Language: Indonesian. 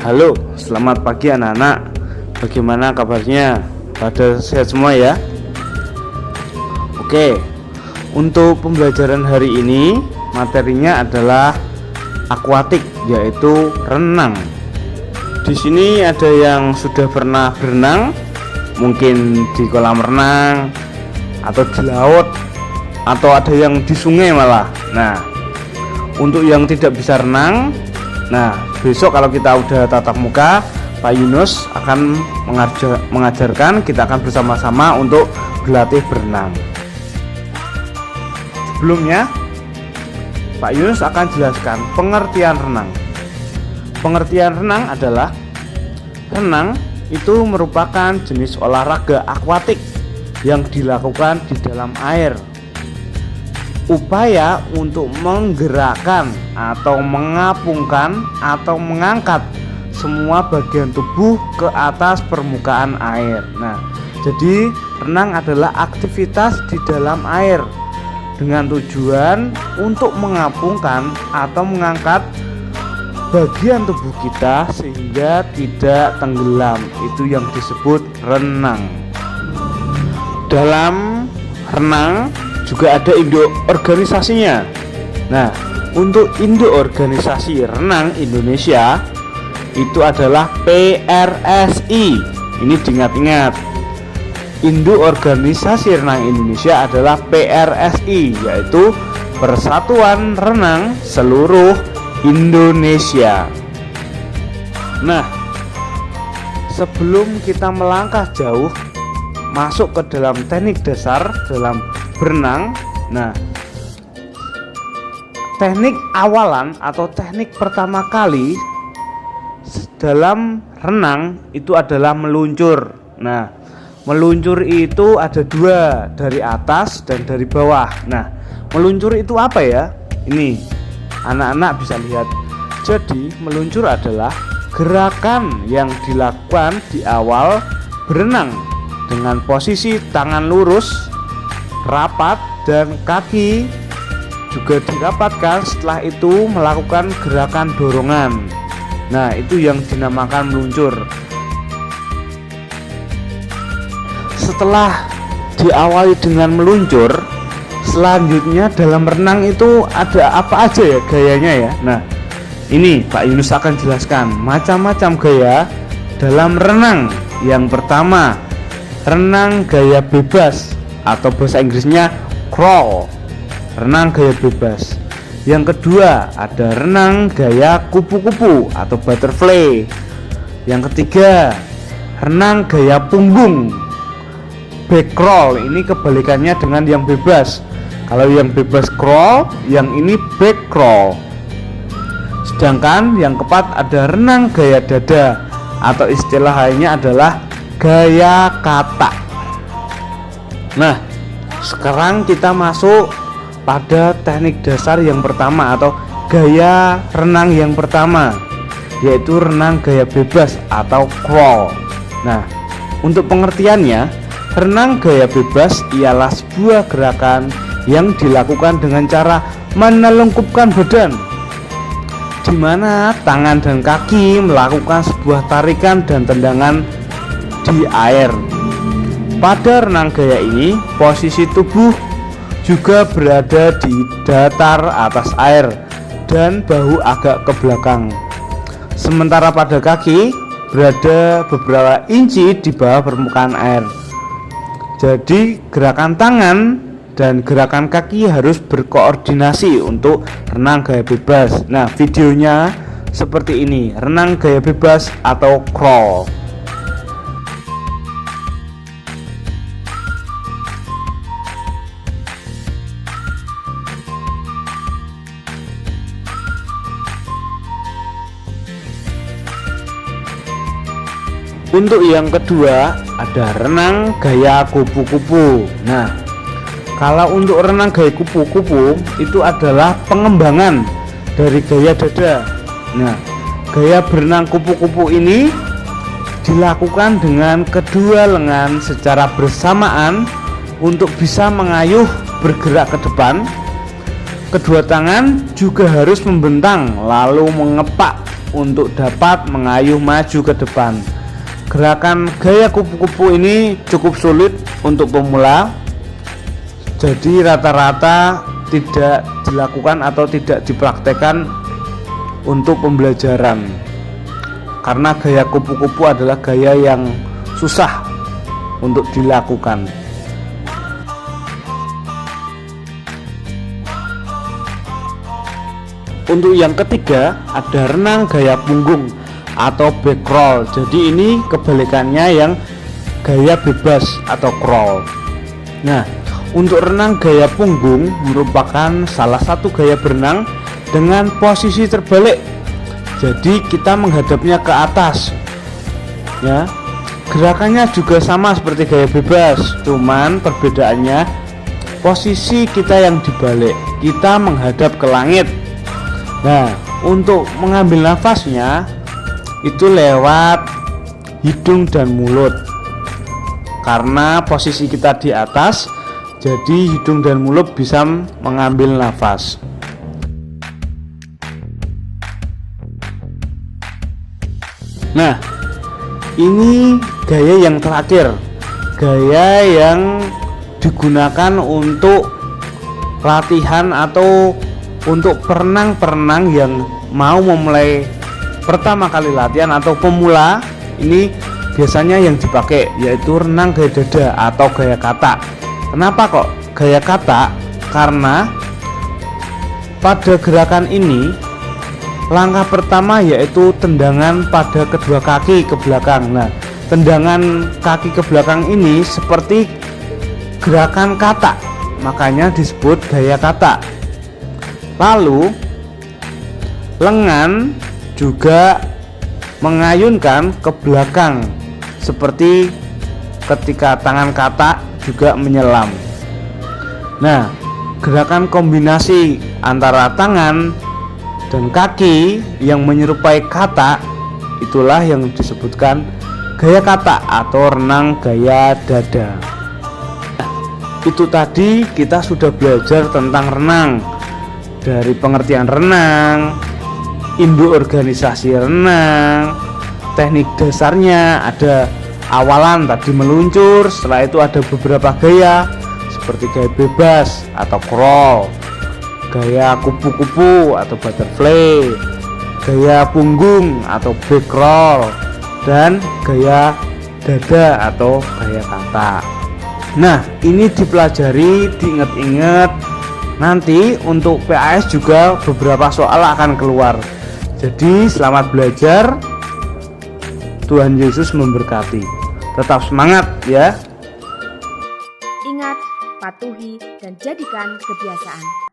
Halo, selamat pagi anak-anak. Bagaimana kabarnya? Pada sehat semua ya? Oke, untuk pembelajaran hari ini materinya adalah akuatik, yaitu renang. Di sini ada yang sudah pernah berenang, mungkin di kolam renang atau di laut, atau ada yang di sungai malah. Nah, untuk yang tidak bisa renang, besok kalau kita udah tatap muka, Pak Yunus akan mengajarkan, kita akan bersama-sama untuk berlatih berenang. Sebelumnya, Pak Yunus akan jelaskan pengertian renang. Pengertian renang adalah renang itu merupakan jenis olahraga akuatik yang dilakukan di dalam air. Upaya untuk menggerakkan atau mengapungkan atau mengangkat semua bagian tubuh ke atas permukaan air. Jadi renang adalah aktivitas di dalam air dengan tujuan untuk mengapungkan atau mengangkat bagian tubuh kita sehingga tidak tenggelam. Itu yang disebut renang. Dalam renang juga ada induk organisasinya. Untuk induk organisasi renang Indonesia itu adalah PRSI. Ini diingat-ingat. Induk organisasi renang Indonesia adalah PRSI, yaitu Persatuan Renang Seluruh Indonesia. Sebelum kita melangkah jauh masuk ke dalam teknik dasar dalam berenang, teknik awalan atau teknik pertama kali dalam renang itu adalah meluncur. Meluncur itu ada dua, dari atas dan dari bawah. Meluncur itu apa ya? Ini anak-anak bisa lihat. Jadi meluncur adalah gerakan yang dilakukan di awal berenang dengan posisi tangan lurus, rapat, dan kaki juga dirapatkan. Setelah itu melakukan gerakan dorongan. Itu yang dinamakan meluncur. Setelah diawali dengan meluncur, selanjutnya dalam renang itu ada apa aja ya gayanya ya. Ini Pak Yunus akan jelaskan macam-macam gaya dalam renang. Yang pertama, renang gaya bebas atau bahasa Inggrisnya crawl, renang gaya bebas. Yang kedua, ada renang gaya kupu-kupu atau butterfly. Yang ketiga, renang gaya punggung, back crawl. Ini kebalikannya dengan yang bebas. Kalau yang bebas crawl, yang ini back crawl. Sedangkan yang keempat ada renang gaya dada atau istilah lainnya adalah gaya katak. Sekarang kita masuk pada teknik dasar yang pertama atau gaya renang yang pertama, yaitu renang gaya bebas atau crawl. Untuk pengertiannya, renang gaya bebas ialah sebuah gerakan yang dilakukan dengan cara menelungkupkan badan, di mana tangan dan kaki melakukan sebuah tarikan dan tendangan di air. Pada renang gaya ini, posisi tubuh juga berada di datar atas air dan bahu agak ke belakang. Sementara pada kaki berada beberapa inci di bawah permukaan air. Jadi gerakan tangan dan gerakan kaki harus berkoordinasi untuk renang gaya bebas. Videonya seperti ini, renang gaya bebas atau crawl. Untuk yang kedua ada renang gaya kupu-kupu. Kalau untuk renang gaya kupu-kupu itu adalah pengembangan dari gaya dada. Gaya berenang kupu-kupu ini dilakukan dengan kedua lengan secara bersamaan untuk bisa mengayuh bergerak ke depan. Kedua tangan juga harus membentang lalu mengepak untuk dapat mengayuh maju ke depan. Gerakan gaya kupu-kupu ini cukup sulit untuk pemula, jadi rata-rata tidak dilakukan atau tidak dipraktekkan untuk pembelajaran, karena gaya kupu-kupu adalah gaya yang susah untuk dilakukan. Untuk yang ketiga ada renang gaya punggung atau back crawl. Jadi ini kebalikannya yang gaya bebas atau crawl. Nah, untuk renang gaya punggung merupakan salah satu gaya berenang dengan posisi terbalik. Jadi kita menghadapnya ke atas. Ya. Gerakannya juga sama seperti gaya bebas, cuman perbedaannya posisi kita yang dibalik. Kita menghadap ke langit. Nah, untuk mengambil nafasnya itu lewat hidung dan mulut. Karena posisi kita di atas, jadi hidung dan mulut bisa mengambil nafas. Nah, ini gaya yang terakhir, gaya yang digunakan untuk latihan atau untuk perenang-perenang yang mau memulai pertama kali latihan atau pemula. Ini biasanya yang dipakai yaitu renang gaya dada atau gaya kata. Kenapa kok gaya kata? Karena pada gerakan ini langkah pertama yaitu tendangan pada kedua kaki ke belakang. Nah, tendangan kaki ke belakang ini seperti gerakan kata, makanya disebut gaya kata. Lalu lengan juga mengayunkan ke belakang seperti ketika tangan kata juga menyelam. Nah, gerakan kombinasi antara tangan dan kaki yang menyerupai kata itulah yang disebutkan gaya kata atau renang gaya dada. Nah, itu tadi kita sudah belajar tentang renang, dari pengertian renang, induk organisasi renang, teknik dasarnya, ada awalan tadi meluncur, setelah itu ada beberapa gaya seperti gaya bebas atau crawl, gaya kupu-kupu atau butterfly, gaya punggung atau back crawl, dan gaya dada atau gaya kata. Nah, ini dipelajari, diingat-ingat. Nanti untuk PAS juga beberapa soal akan keluar. Jadi selamat belajar. Tuhan Yesus memberkati. Tetap semangat ya. Ingat, patuhi dan jadikan kebiasaan.